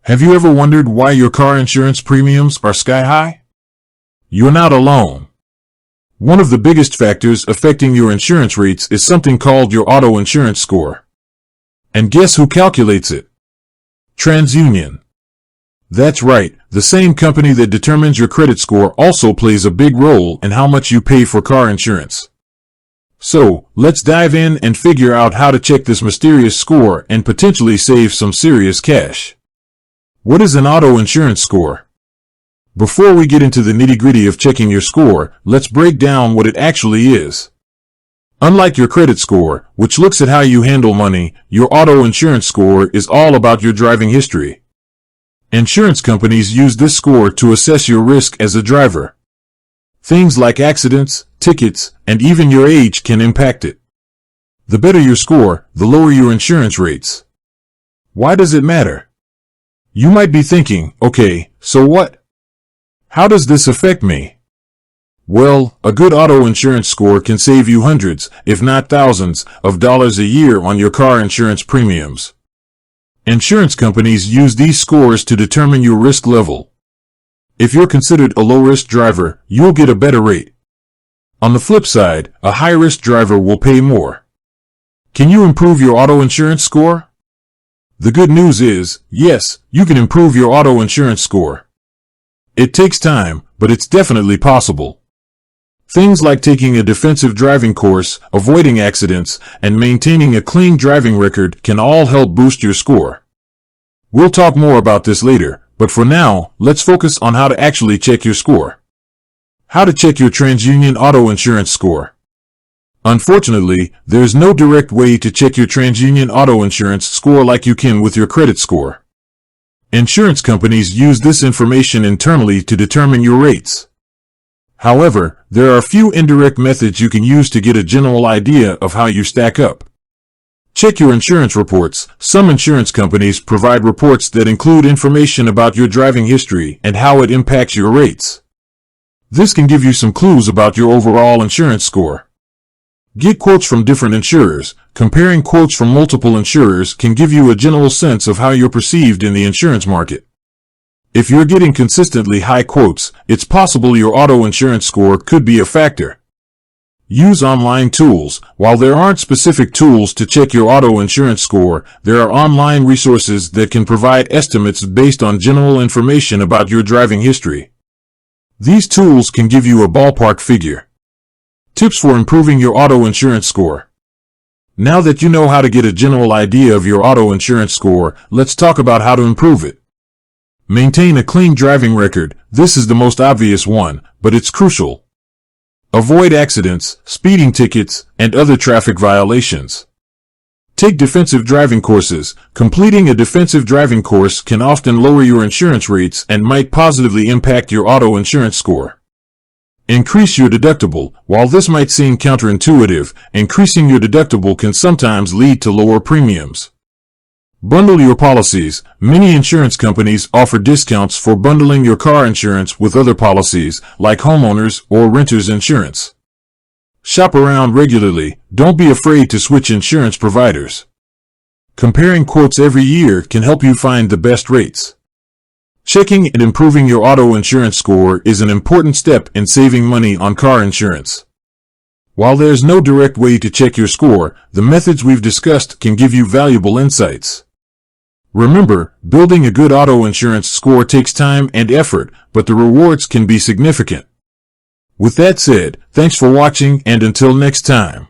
Have you ever wondered why your car insurance premiums are sky high? You're not alone. One of the biggest factors affecting your insurance rates is something called your auto insurance score. And guess who calculates it? Transunion. That's right, the same company that determines your credit score also plays a big role in how much you pay for car insurance. So, let's dive in and figure out how to check this mysterious score and potentially save some serious cash. What is an auto insurance score? Before we get into the nitty-gritty of checking your score, let's break down what it actually is. Unlike your credit score, which looks at how you handle money, your auto insurance score is all about your driving history. Insurance companies use this score to assess your risk as a driver. Things like accidents, tickets, and even your age can impact it. The better your score, the lower your insurance rates. Why does it matter? You might be thinking, okay, so what? How does this affect me? Well, a good auto insurance score can save you hundreds, if not thousands, of dollars a year on your car insurance premiums. Insurance companies use these scores to determine your risk level. If you're considered a low-risk driver, you'll get a better rate. On the flip side, a high-risk driver will pay more. Can you improve your auto insurance score? The good news is, yes, you can improve your auto insurance score. It takes time, but it's definitely possible. Things like taking a defensive driving course, avoiding accidents, and maintaining a clean driving record can all help boost your score. We'll talk more about this later, but for now, let's focus on how to actually check your score. How to check your Transunion auto insurance score. Unfortunately, there's no direct way to check your Transunion auto insurance score like you can with your credit score. Insurance companies use this information internally to determine your rates. However, there are a few indirect methods you can use to get a general idea of how you stack up. Check your insurance reports. Some insurance companies provide reports that include information about your driving history and how it impacts your rates. This can give you some clues about your overall insurance score. Get quotes from different insurers. Comparing quotes from multiple insurers can give you a general sense of how you're perceived in the insurance market. If you're getting consistently high quotes, it's possible your auto insurance score could be a factor. Use online tools. While there aren't specific tools to check your auto insurance score, there are online resources that can provide estimates based on general information about your driving history. These tools can give you a ballpark figure. Tips for improving your auto insurance score. Now that you know how to get a general idea of your auto insurance score, let's talk about how to improve it. Maintain a clean driving record. This is the most obvious one, but it's crucial. Avoid accidents, speeding tickets, and other traffic violations. Take defensive driving courses. Completing a defensive driving course can often lower your insurance rates and might positively impact your auto insurance score. Increase your deductible. While this might seem counterintuitive, increasing your deductible can sometimes lead to lower premiums. Bundle your policies. Many insurance companies offer discounts for bundling your car insurance with other policies, like homeowners or renters insurance. Shop around regularly. Don't be afraid to switch insurance providers. Comparing quotes every year can help you find the best rates. Checking and improving your auto insurance score is an important step in saving money on car insurance. While there's no direct way to check your score, the methods we've discussed can give you valuable insights. Remember, building a good auto insurance score takes time and effort, but the rewards can be significant. With that said, thanks for watching, and until next time.